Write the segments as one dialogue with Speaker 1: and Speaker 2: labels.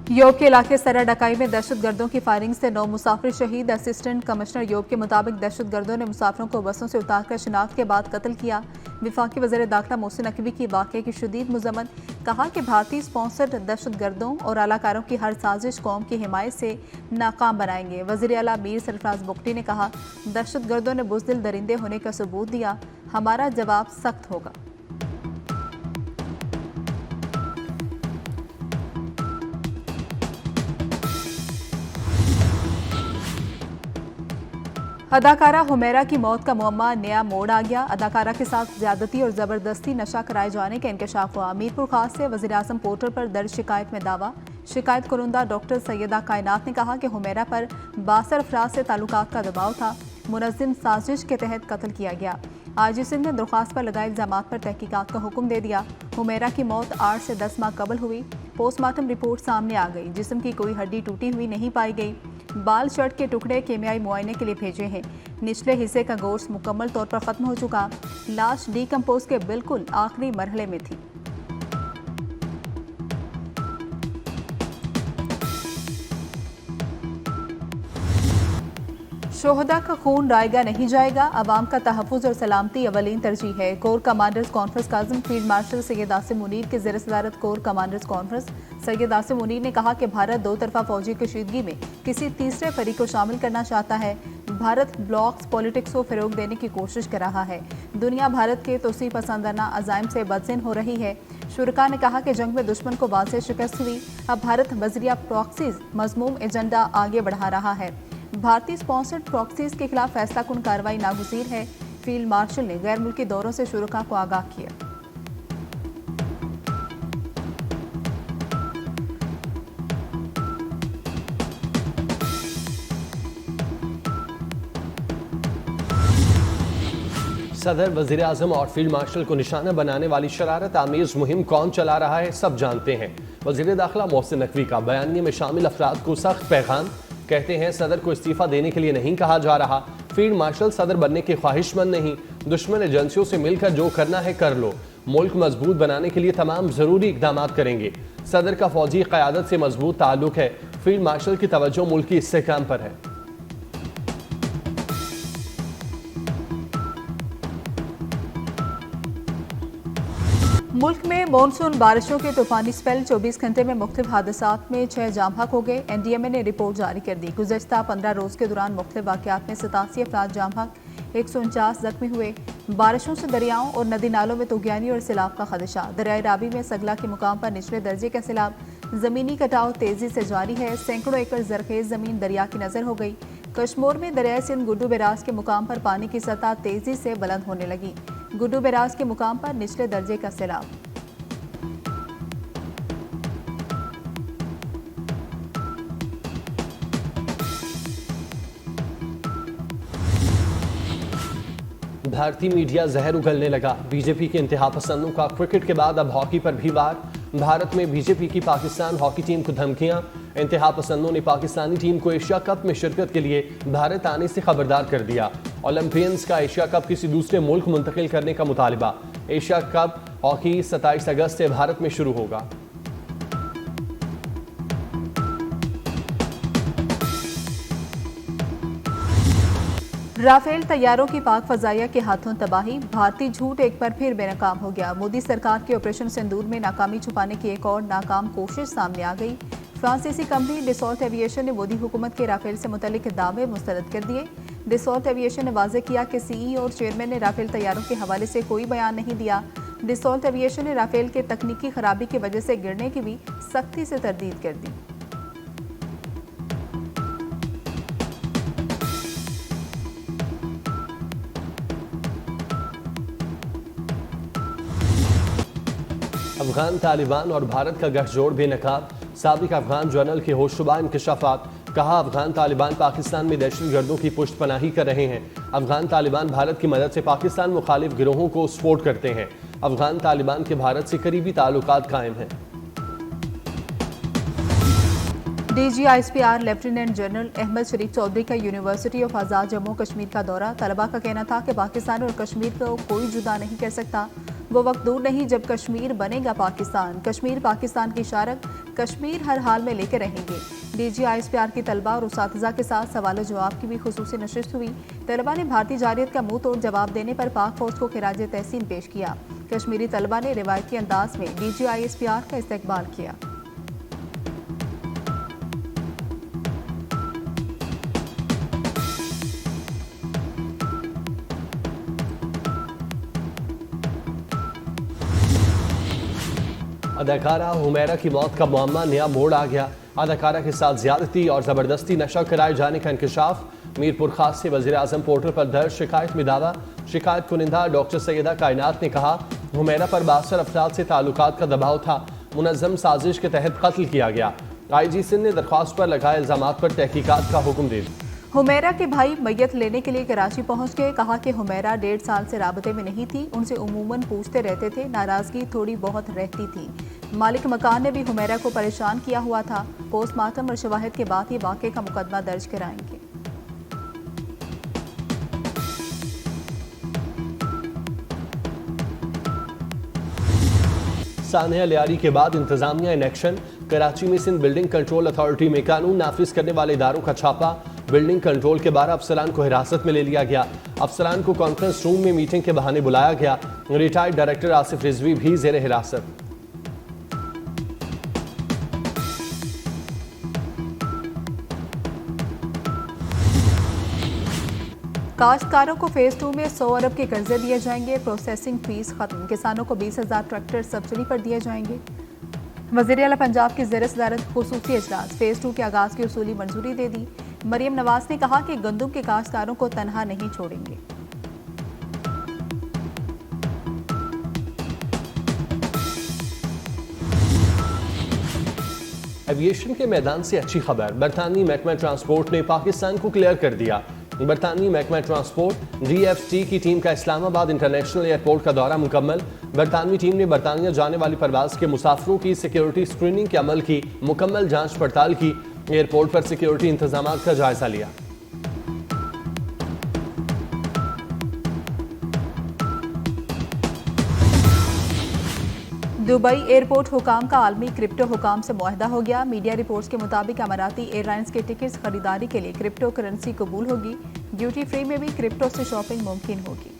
Speaker 1: योब के इलाके सरा डकाई में दहशतगर्दों की फायरिंग से 9 मुसाफिर शहीद। असिस्टेंट कमिश्नर योब के मुताबिक दहशतगर्दों ने मुसाफिरों को बसों से उतारकर शिनाख्त के बाद कत्ल किया। विफाकी वज़ीर दाखिला मोहसिन नकवी की वाक़े की शदीद मुज़म्मत, कहा कि भारतीय स्पॉन्सर्ड दहशतगर्दों और अलाकारों की हर साजिश कौम की हिमायत से नाकाम बनाएंगे। वज़ीर आला मीर सरफराज बुख्ती ने कहा, दहशतगर्दों ने बुज़दिल दरिंदे होने का सबूत दिया, हमारा जवाब सख्त होगा। अदाकारा हुमैरा की मौत का मुअम्मा नया मोड़ आ गया। अदाकारा के साथ ज्यादती और जबरदस्ती नशा कराए जाने का इंकशाफ हुआ। मीरपुर खास से वज़ीर आज़म पोर्टल पर दर्ज शिकायत में दावा। शिकायत कुरुंदा डॉक्टर सैयदा कायनात ने कहा कि हुमैरा पर 62 अफराद से ताल्लुकात का दबाव था। मुनज़्ज़म साजिश के तहत कत्ल किया गया। आईजी सिंध ने दरख्वास्त पर लगाए इल्जामात पर तहकीकात का हुक्म दे दिया। हुमैरा की मौत 8 से 10 माह कबल हुई। पोस्टमार्टम रिपोर्ट सामने आ गई। जिस्म की कोई हड्डी टूटी हुई नहीं पाई गई। बाल शर्ट के टुकड़े केमियाई मुआयने के लिए भेजे हैं। निचले हिस्से का गोश्त मुकम्मल तौर पर खत्म हो चुका। लाश डीकम्पोज के बिल्कुल आखिरी मरहले में थी। शोहदा का खून रायगा नहीं जाएगा, अवाम का तहफ़्फ़ुज़ और सलामती अवलीन तरजीह है। कोर कमांडर्स कॉन्फ्रेंस का आज़म फील्ड मार्शल सैयद आसिम मुनीर के ज़ेर सदारत core commanders conference. Syed Asim Munir ने कहा कि भारत दो तरफा फौजी कशीदगी में किसी तीसरे फरीक को शामिल करना चाहता है। भारत ब्लॉक्स पॉलिटिक्स को फ़रोग देने की कोशिश कर रहा है। दुनिया भारत के तोसी पसंदाना अज़ाइम से बदज़िन हो रही है। शुरका ने कहा कि जंग में दुश्मन को वाज़ेह शिकस्त हुई। अब भारत वज़रिया प्रॉक्सीज मज़मूम एजेंडा आगे बढ़ा रहा है। भारतीय स्पॉन्सर्ड प्रॉक्सीज के खिलाफ फैसला कुन कार्रवाई नागुज़ीर है। फील्ड मार्शल ने गैर मुल्की दौरों से शुरका को आगाह किया।
Speaker 2: सदर, वज़ीर आज़म और फील्ड मार्शल को निशाना बनाने वाली शरारत आमेज मुहिम कौन चला रहा है, सब जानते हैं। वज़ीर दाखिला मोहसिन नकवी का बयानिए में शामिल अफराद को सख्त पैगाम। कहते हैं सदर को इस्तीफा देने के लिए नहीं कहा जा रहा। फील्ड मार्शल सदर बनने के ख्वाहिशमंद नहीं। दुश्मन एजेंसियों से मिलकर जो करना है कर लो। मुल्क मजबूत बनाने के लिए तमाम जरूरी इकदाम करेंगे। सदर का फौजी क़यादत से मजबूत ताल्लुक है। फील्ड मार्शल की तवज्जो मुल्क की इस्तेहकाम पर है।
Speaker 1: मुल्क में मानसून बारिशों के तूफानी स्पेल 24 घंटे में मुख्तलिफ हादसात में 6 जाम हक हो गए। NDMA ने रिपोर्ट जारी कर दी। गुज़श्ता 15 रोज़ के दौरान मुख्तलिफ वाक़यात में 87 अफराद जाम हक, 149 जख्मी हुए। बारिशों से दरियाओं और नदी नालों में तुगयानी और सैलाब का खदशा। दरियाए रावी में सगला के मुकाम पर निचले दर्जे का सैलाब। ज़मीनी कटाव तेज़ी से जारी है। सैकड़ों एकड़ जरखेज ज़मीन दरिया की नज़र हो गई। कश्मीर में दरियाए सिंध गुड्डू बैराज के मुकाम पर पानी की सतह तेज़ी से बुलंद होने लगी। गुड्डू बैराज के मुकाम पर निचले दर्जे का सैलाब।
Speaker 2: भारतीय मीडिया जहर उगलने लगा। बीजेपी के इंतहा पसंदों का क्रिकेट के बाद अब हॉकी पर भी वार। भारत में बीजेपी की पाकिस्तान हॉकी टीम को धमकियां। इंतहा पसंदों ने पाकिस्तानी टीम को एशिया कप में शिरकत के लिए भारत आने से खबरदार कर दिया। ओलंपियंस का एशिया कप किसी दूसरे मुल्क मुंतकिल करने का मुतालबा। एशिया कप हॉकी 27 अगस्त से भारत में शुरू होगा।
Speaker 1: राफेल तैयारों की पाक फजाइया के हाथों तबाही। भारतीय झूठ एक बार फिर बेनकाम हो गया। मोदी सरकार के ऑपरेशन सिंदूर में नाकामी छुपाने की एक और नाकाम कोशिश सामने आ गई। फ्रांसीसी कंपनी डिसॉल्ट एविएशन ने मोदी हुकूमत के राफेल से मुतल्लिक दावे मुस्तरद कर दिए। डिसॉल्ट एविएशन ने वाज़ेह किया कि CEO और चेयरमैन ने राफेल तैयारों के हवाले से कोई बयान नहीं दिया। डिसॉल्ट एविएशन ने राफेल के तकनीकी खराबी की वजह से गिरने की भी सख्ती से तरदीद कर दी।
Speaker 2: अफगान तालिबान और भारत का गठजोड़ बेनकाब। साबिक अफगान जनरल के होशरुबा इंकशाफात। कहा, अफगान तालिबान पाकिस्तान में दहशतगर्दों की पुष्ट पनाही कर रहे हैं। अफगान तालिबान भारत की मदद से पाकिस्तान मुखालिफ गिरोहों को सपोर्ट करते हैं। अफगान तालिबान के भारत से करीबी ताल्लुकात कायम हैं।
Speaker 1: DG ISPR lieutenant general Ahmed Sharif Chaudhry का यूनिवर्सिटी ऑफ आज़ाद जम्मू कश्मीर का दौरा। तलबा का कहना था कि पाकिस्तान और कश्मीर को कोई जुदा नहीं कर सकता। वो वक्त दूर नहीं जब कश्मीर बनेगा पाकिस्तान। कश्मीर पाकिस्तान की शारक, कश्मीर हर हाल में लेके रहेंगे। डीजी ISPR की तलबा और उसातिज़ा के साथ सवाल जवाब की भी खुसूसी नशिस्त हुई। तलबा ने भारतीय जारियत का मुंह तोड़ जवाब देने पर पाक फौज को खिराज तहसीन पेश किया। कश्मीरी तलबा ने रिवायती अंदाज में डीजी ISPR का इस्तकबाल किया।
Speaker 2: अदाकारा हुमैरा की मौत का मामला नया मोड़ आ गया। अदाकारा के साथ ज्यादती और जबरदस्ती नशा कराए जाने का इंकशाफ। मीरपुर खास से वजीर आजम पोर्टल पर दर्ज शिकायत में दावा। शिकायत कुनिंदा डॉक्टर सैयदा कायनात ने कहा, हुमैरा पर 62 अफराद से ताल्लुकात का दबाव था। मुनज़्ज़म साजिश के तहत कत्ल किया गया। IG सिंध ने दरख्वास्त पर लगाए इल्जामात पर तहकीकात का हुक्म दे दिया।
Speaker 1: हुमैरा के भाई मैयत लेने के लिए कराची पहुंच गए। कहा कि हुमैरा 1.5 साल से राबते में नहीं थी। उनसे उमूमन पूछते रहते थे। नाराजगी थोड़ी बहुत रहती थी। मालिक मकान ने भी हुमैरा को परेशान किया हुआ था। पोस्टमार्टम और शवाहिद के बाद ही वाक़े का मुकदमा दर्ज कराएंगे।
Speaker 2: सानिया लियारी के बाद इंतजामिया इन एक्शन। कराची में सिंध बिल्डिंग कंट्रोल अथॉरिटी में कानून नाफिज करने वाले इदारों का छापा। बिल्डिंग कंट्रोल के 12 अफसरान को हिरासत में ले लिया गया। अफसरान को कॉन्फ्रेंस रूम में मीटिंग के बहाने बुलाया गया। रिटायर्ड डायरेक्टर आसिफ रिजवी भी जेर हिरासत।
Speaker 1: काश्तकारों को फेज 2 में 100 अरब के कर्जे दिए जाएंगे। प्रोसेसिंग फीस खत्म। किसानों को 20,000 ट्रैक्टर सब्सिडी पर दिए जाएंगे। वज़ीर आला पंजाब की ज़ेर सदारत खुसूसी इजलास। फेज 2 के आगाज की उसूली मंजूरी दे दी। मरियम नवाज ने कहा कि गंदम के काश्तकारों को तनहा नहीं छोड़ेंगे।
Speaker 2: एविएशन के मैदान से अच्छी खबर। बरतानी महकमा ट्रांसपोर्ट ने पाकिस्तान को क्लियर कर दिया। बरतानी महकमा ट्रांसपोर्ट DFT की टीम का इस्लामाबाद इंटरनेशनल एयरपोर्ट का दौरा मुकम्मल। बरतानवी टीम ने बरतानिया जाने वाली परवाज के मुसाफिरों की सिक्योरिटी स्क्रीनिंग के अमल की मुकम्मल जांच पड़ताल की। एयरपोर्ट पर सिक्योरिटी इंतजाम का जायजा लिया।
Speaker 1: दुबई एयरपोर्ट हुकाम का आलमी क्रिप्टो हुकाम से मुआहदा हो गया। मीडिया रिपोर्ट्स के मुताबिक अमाराती एयरलाइंस के टिकट्स खरीदारी के लिए क्रिप्टो करेंसी कबूल होगी। ड्यूटी फ्री में भी क्रिप्टो से शॉपिंग मुमकिन होगी।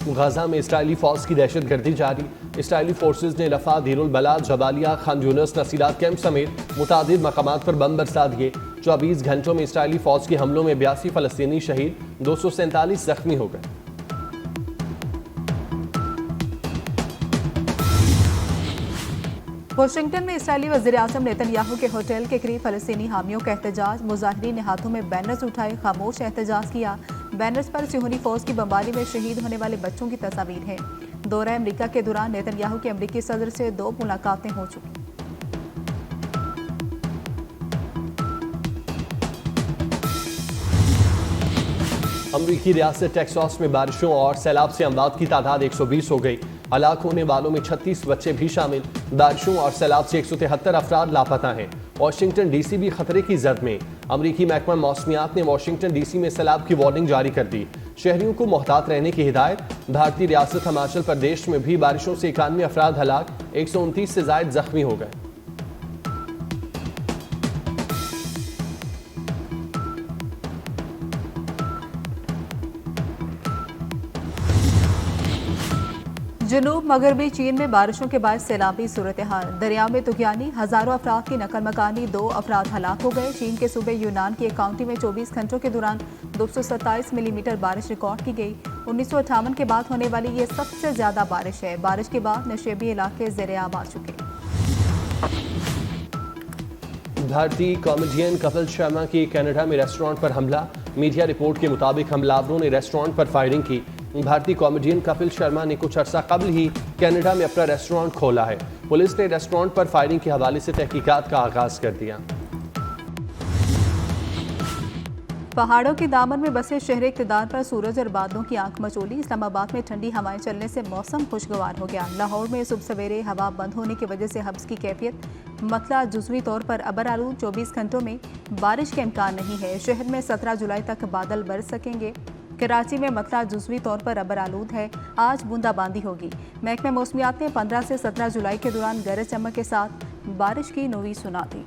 Speaker 2: गाजा में इसराइली फौज की दहशतगर्दी जारी। इसराइली फोर्सेज ने Rafah, Deir al Balah, Jabalia, Khan Yunis, Nuseirat camp समेत मुतादिद मकामात पर बम बरसा दिए। 24 घंटों में इसराइली फौज के हमलों में 82 फलस्तीनी शहीद, 247 जख्मी हो गए।
Speaker 1: वाशिंगटन में इसराइली वज़ीर आज़म नेतन्याहू के होटल के करीब फलस्तीनी हामियों का एहतजाज। मुजाहिरीन ने हाथों में बैनर्स उठाए, खामोश एहतजाज किया। बैनर्स पर सिहोनी फौज की बमबारी में शहीद होने वाले बच्चों की तस्वीर है। दौरा अमरीका के दौरान नेतन्याहू की अमरीकी सदर से 2 मुलाकातें हो चुकी।
Speaker 2: अमरीकी रियासत टेक्सास में बारिशों और सैलाब से अमवात की तादाद 120 हो गई। हलाक होने वालों में 36 बच्चे भी शामिल। बारिशों और सैलाब से 173 अफराद लापता हैं। वाशिंगटन DC भी खतरे की जद में। अमरीकी महकमा मौसमियात ने वाशिंगटन DC में सैलाब की वार्निंग जारी कर दी। शहरियों को मोहतात रहने की हिदायत। भारतीय रियासत हिमाचल प्रदेश में भी बारिशों से 91 अफराद हलाक, 129 से जायद जख्मी हो गए।
Speaker 1: जनूब मगरबी चीन में बारिशों के बाद सैलाबी सूरत हाल। दरिया में तुगयानी, हजारों अफराद की नकल मकानी, 2 अफराद हलाक हो गए। चीन के सूबे यूनान की एक काउंटी में 24 घंटों के दौरान 227 मिलीमीटर बारिश रिकॉर्ड की गई। 1958 के बाद होने वाली ये सबसे ज्यादा बारिश है। बारिश के बाद नशेबी इलाके ज़ेर-ए-आब आ चुके।
Speaker 2: भारतीय कॉमेडियन कपिल शर्मा की कनाडा में रेस्टोरेंट पर हमला। मीडिया रिपोर्ट के मुताबिक हमलावरों ने रेस्टोरेंट पर फायरिंग की। भारतीय कॉमेडियन कपिल शर्मा ने कुछ अर्सा कबल ही कनाडा में अपना रेस्टोरेंट खोला है। पुलिस ने रेस्टोरेंट पर फायरिंग के हवाले से तहकीकात का आगाज कर दिया।
Speaker 1: पहाड़ों के दामन में बसे शहर इक़्तिदार पर सूरज और बादलों की आंख मचोली। इस्लामाबाद में ठंडी हवाएं चलने से मौसम खुशगवार हो गया। लाहौर में सुबह सवेरे हवा बंद होने की वजह से हब्स की कैफियत। मतला जुज़वी तौर पर अबर आलूद। 24 घंटों में बारिश के इम्कान नहीं है। शहर में 17 जुलाई तक बादल बरस सकेंगे। कराची में मतला जुज़वी तौर पर अबर आलूद है। आज बूंदाबांदी होगी। महकमे मौसमियात ने 15 से 17 जुलाई के दौरान गरज चमक के साथ बारिश की नौवीं सुना दी।